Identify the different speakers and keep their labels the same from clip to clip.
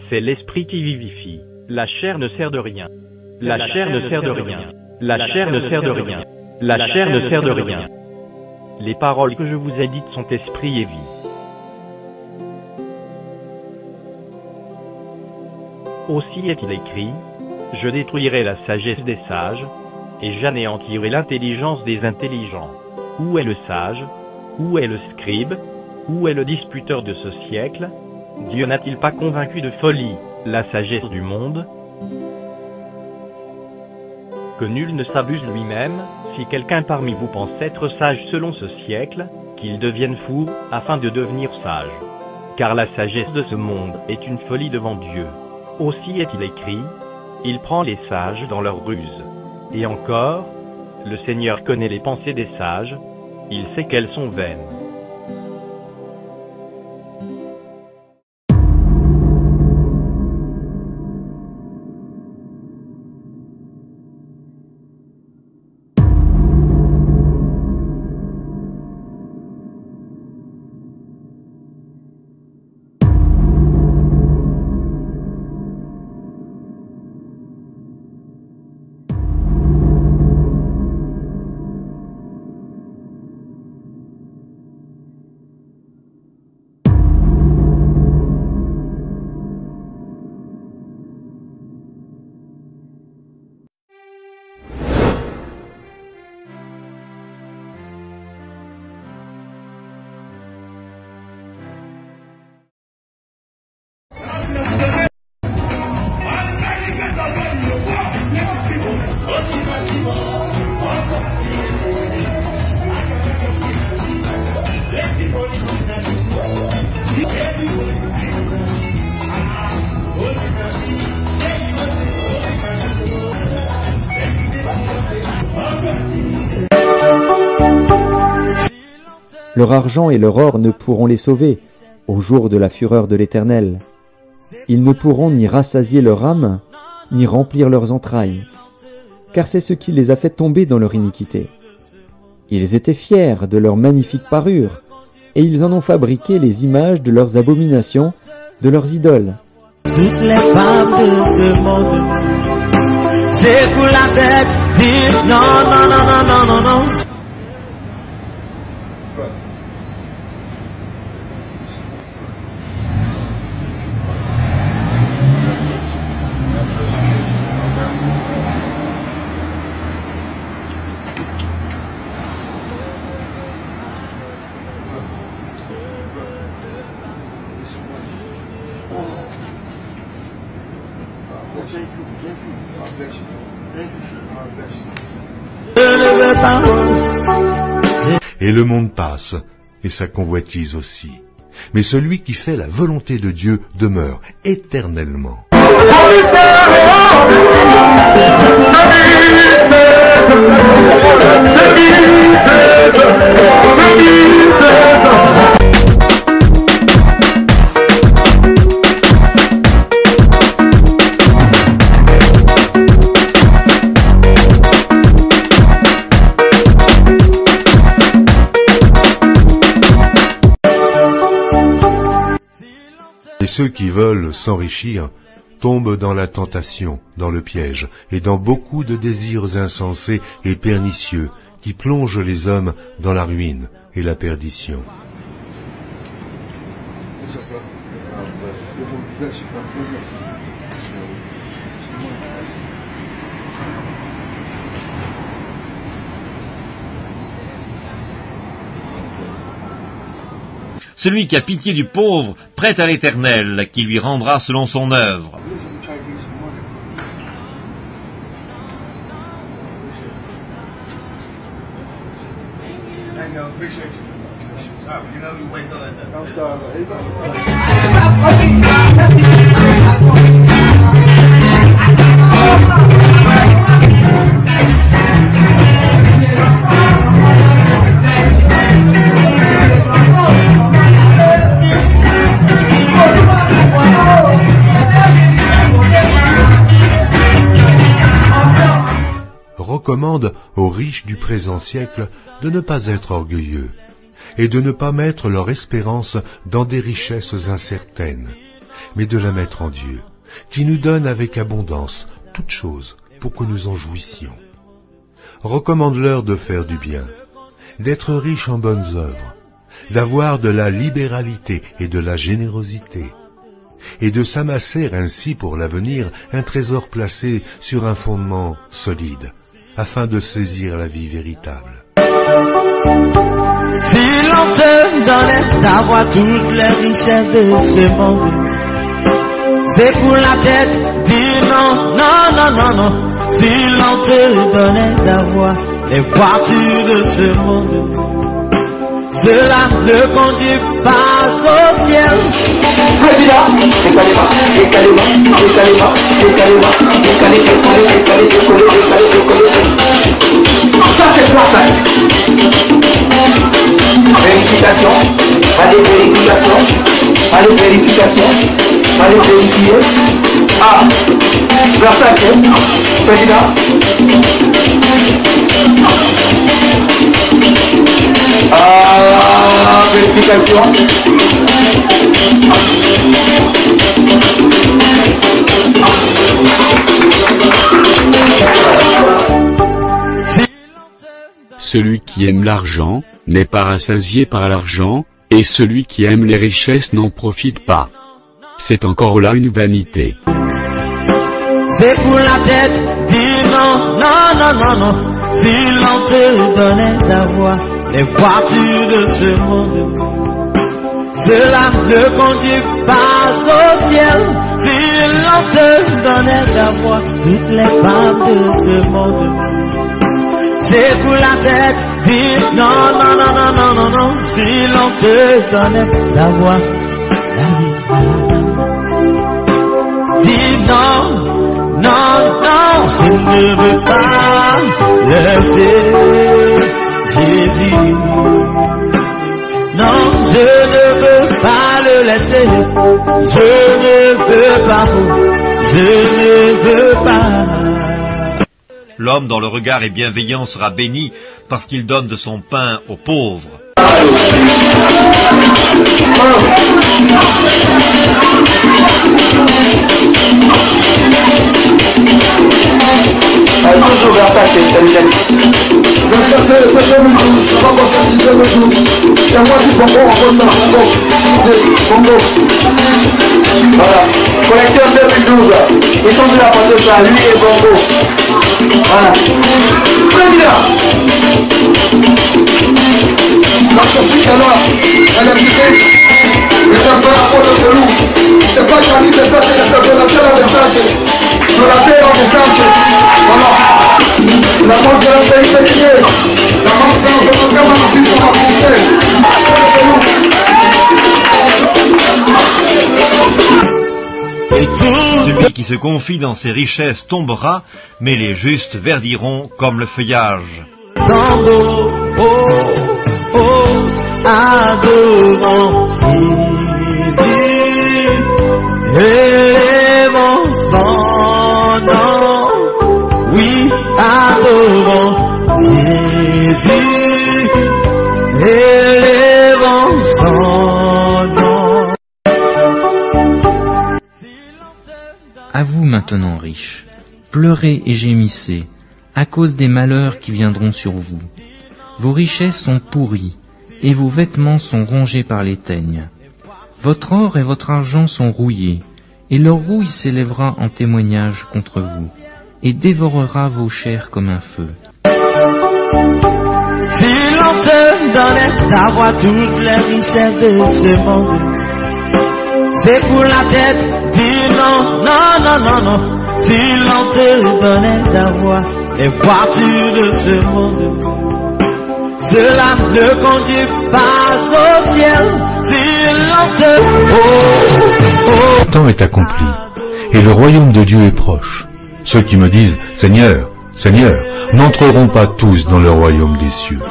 Speaker 1: C'est l'esprit qui vivifie. La chair ne sert de rien. La chair ne sert de rien. La chair ne sert de rien. La chair ne sert de rien. Les paroles que je vous ai dites sont esprit et vie. Aussi est-il écrit, je détruirai la sagesse des sages, et j'anéantirai l'intelligence des intelligents. Où est le sage? Où est le scribe? Où est le disputeur de ce siècle? Dieu n'a-t-il pas convaincu de folie la sagesse du monde? Que nul ne s'abuse lui-même, si quelqu'un parmi vous pense être sage selon ce siècle, qu'il devienne fou, afin de devenir sage. Car la sagesse de ce monde est une folie devant Dieu. Aussi est-il écrit, il prend les sages dans leur ruse. Et encore, le Seigneur connaît les pensées des sages, il sait qu'elles sont vaines.
Speaker 2: Leur argent et leur or ne pourront les sauver au jour de la fureur de l'Éternel. Ils ne pourront ni rassasier leur âme, ni remplir leurs entrailles, car c'est ce qui les a fait tomber dans leur iniquité. Ils étaient fiers de leur magnifique parure, et ils en ont fabriqué les images de leurs abominations, de leurs idoles.
Speaker 3: Toutes les femmes de ce monde, c'est pour la tête, dire non, non, non, non, non, non, non.
Speaker 4: Et le monde passe, et sa convoitise aussi. Mais celui qui fait la volonté de Dieu demeure éternellement. Et ceux qui veulent s'enrichir tombent dans la tentation, dans le piège, et dans beaucoup de désirs insensés et pernicieux qui plongent les hommes dans la ruine et la perdition.
Speaker 5: Celui qui a pitié du pauvre prête à l'Éternel, qui lui rendra selon son œuvre.
Speaker 4: Recommande aux riches du présent siècle de ne pas être orgueilleux et de ne pas mettre leur espérance dans des richesses incertaines, mais de la mettre en Dieu, qui nous donne avec abondance toutes choses pour que nous en jouissions. Recommande-leur de faire du bien, d'être riches en bonnes œuvres, d'avoir de la libéralité et de la générosité, et de s'amasser ainsi pour l'avenir un trésor placé sur un fondement solide, afin de saisir la vie véritable.
Speaker 3: Si l'on te donnait d'avoir toutes les richesses de ce monde, c'est pour la tête, dis non, non, non, non, non. Si l'on te donnait d'avoir les voitures de ce monde, cela ne conduit pas au ciel.
Speaker 6: Président, ça c'est quoi ça? Vérification, allez vérification, allez vérification, allez vérifier. Ah, verset, président. Ah, vérification.
Speaker 7: Celui qui aime l'argent n'est pas rassasié par l'argent, et celui qui aime les richesses n'en profite pas. C'est encore là une vanité.
Speaker 3: C'est pour la tête, dis non, non, non, non, non. Si l'on te donnait d'avoir les voitures de ce monde, cela ne conduit pas au ciel. Si l'on te donnait d'avoir toutes les femmes de ce monde, c'est pour la tête, dis non, non, non, non, non, non, non. Si l'on te donnait d'avoir la vie, dis non, non, non, je ne veux pas laisser Jésus. Non, je ne veux pas le laisser. Je ne veux pas, je ne veux pas.
Speaker 5: L'homme dont le regard est bienveillant sera béni parce qu'il donne de son pain aux pauvres.
Speaker 6: Toujours vers ça, c'est terminé. C'est moi qui comprends encore ça. Congo. Voilà. Collection 2012. Ils sont sur la portée ça, lui et Bongo. Voilà. Président. Notre fille est là. Elle est quittée. Les enfants apportent de nous. C'est pas Camille de ça, c'est le donateur de message. Donateur de message. Voilà. La mort de la vérité. La mort de notre programme aussi sur la pensée.
Speaker 5: Celui qui se confie dans ses richesses tombera, mais les justes verdiront comme le feuillage.
Speaker 3: Tambour, oh, oh, adorons Jésus, élevons son nom, oui, adorons Jésus, élevons son nom.
Speaker 8: À vous maintenant, riches, pleurez et gémissez, à cause des malheurs qui viendront sur vous. Vos richesses sont pourries, et vos vêtements sont rongés par les teignes. Votre or et votre argent sont rouillés, et leur rouille s'élèvera en témoignage contre vous, et dévorera vos chairs comme un feu.
Speaker 3: Si l'on te donnait d'avoir toutes les richesses de ce monde, c'est pour la tête, dis non, non, non, non, non. Si l'on te donnait d'avoir les voitures de ce monde, cela ne conduit pas au ciel. Si l'on te...
Speaker 4: Le temps est accompli, et le royaume de Dieu est proche. Ceux qui me disent « Seigneur, Seigneur », n'entreront pas tous dans le royaume des cieux,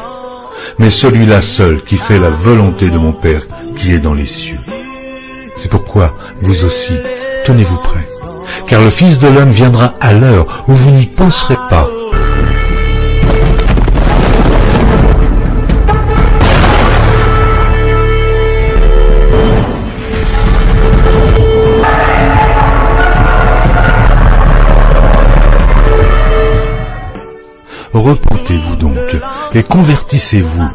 Speaker 4: mais celui-là seul qui fait la volonté de mon Père qui est dans les cieux. C'est pourquoi, vous aussi, tenez-vous prêts, car le Fils de l'homme viendra à l'heure où vous n'y penserez pas. repentez-vous donc, et convertissez-vous,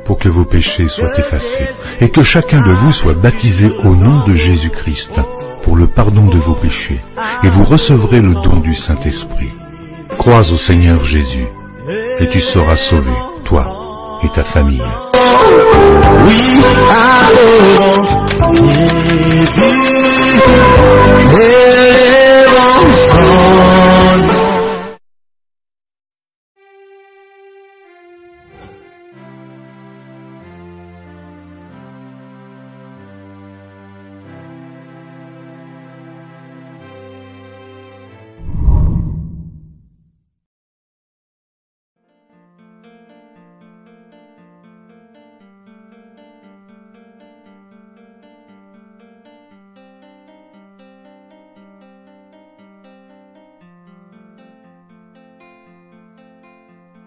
Speaker 4: pour que vos péchés soient effacés, et que chacun de vous soit baptisé au nom de Jésus-Christ, pour le pardon de vos péchés, et vous recevrez le don du Saint-Esprit. Crois au Seigneur Jésus, et tu seras sauvé, toi et ta famille.
Speaker 3: Oui, adorons Jésus, élevons son nom.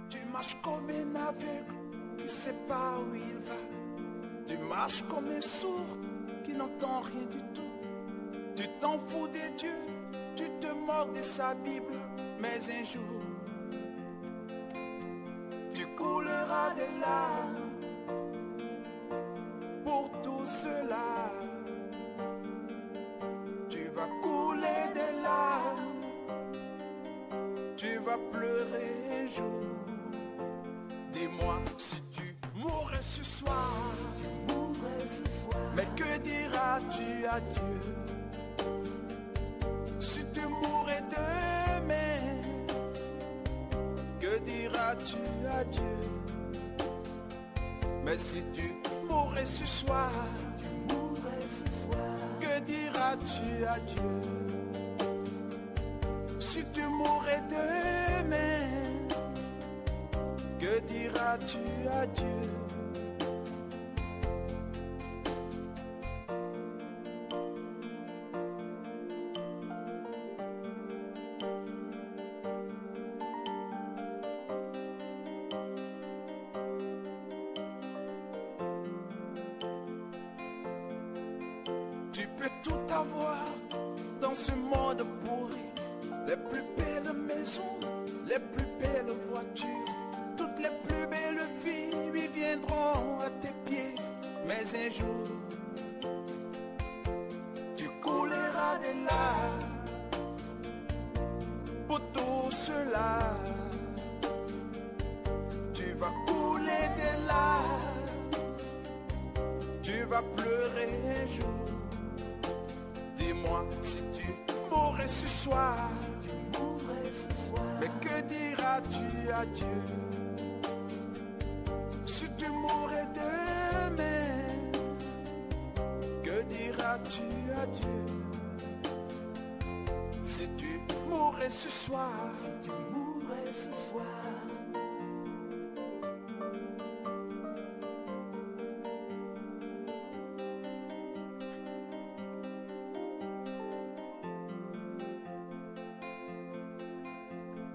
Speaker 9: Tu marches comme un aveugle qui sait pas où il va. Tu marches comme un sourd qui n'entend rien du tout. Tu t'en fous des dieux, tu te moques de sa Bible. Mais un jour, tu couleras des larmes pour tout cela. Tu vas couler des larmes, tu vas pleurer un jour. Dis-moi si tu mourrais ce soir, mais que diras-tu à Dieu? Si tu mourrais demain, que diras-tu à Dieu? Mais si tu mourrais ce soir, que diras-tu à Dieu? Si tu mourrais demain, que diras-tu à Dieu? Tu peux tout avoir dans ce monde pourri, les plus belles maisons, les plus belles voitures, toutes les plus belles filles lui viendront à tes pieds. Mais un jour, tu couleras des larmes pour tout cela. Tu vas couler des larmes, tu vas pleurer un jour. Dis-moi si tu mourrais ce soir, mais que diras-tu à Dieu? Si tu mourrais demain, que diras-tu à Dieu? Si tu mourrais ce soir,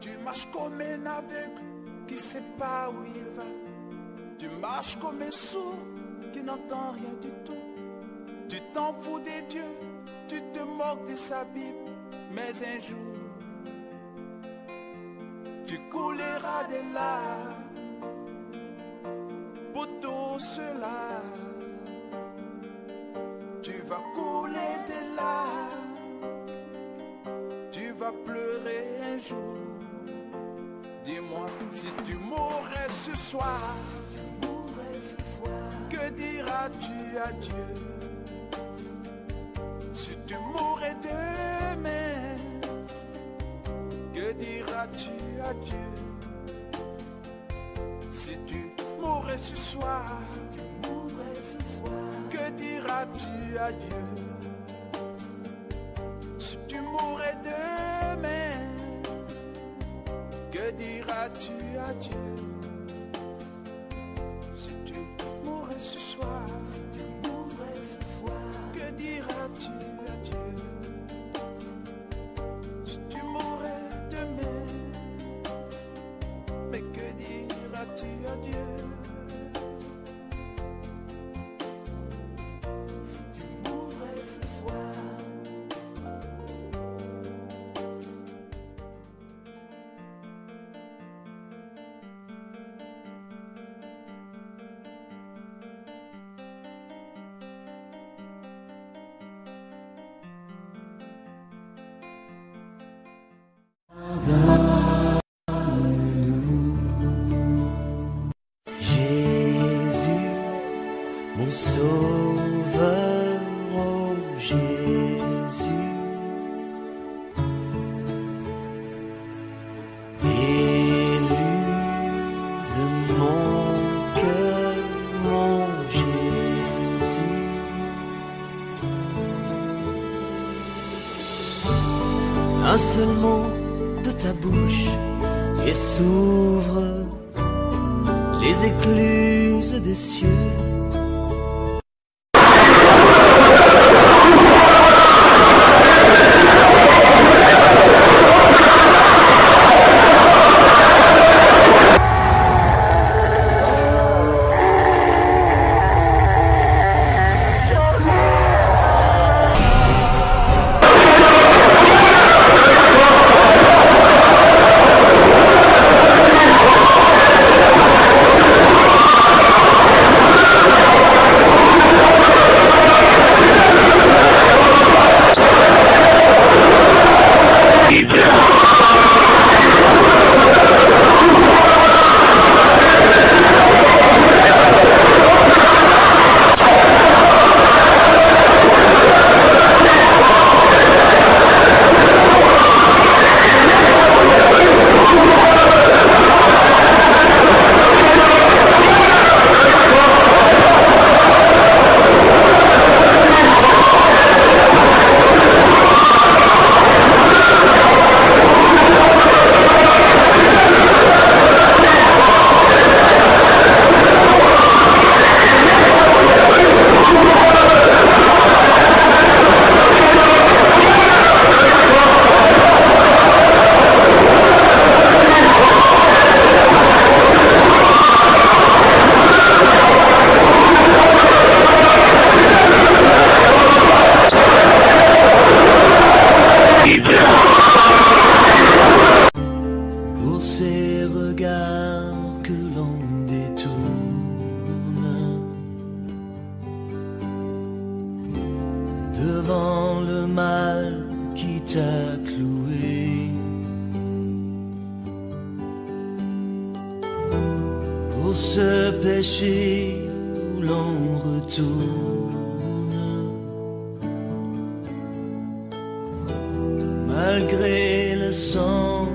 Speaker 9: tu marches comme un aveugle qui sait pas où il va. Tu marches comme un sourd qui n'entend rien du tout. Tu t'en fous des dieux, tu te moques de sa Bible. Mais un jour, tu couleras des larmes pour tout cela. Tu vas couler des larmes, tu vas pleurer un jour. Dis-moi si tu mourrais ce soir, que diras-tu à Dieu? Si tu mourrais demain, que diras-tu à Dieu? Si tu mourrais ce soir, que diras-tu à Dieu? Si tu mourrais demain, que diras-tu à Dieu? Si tu mourrais ce soir, que diras-tu à Dieu? Si tu mourrais demain, mais que diras-tu à Dieu? Si tu mourrais ce soir.
Speaker 3: Jésus. Élu de mon cœur, mon Jésus. Un seul mot de ta bouche et s'ouvre les écluses des cieux. Pour ces regards que l'on détourne devant le mal qui t'a cloué, pour ce péché où l'on retourne malgré le sang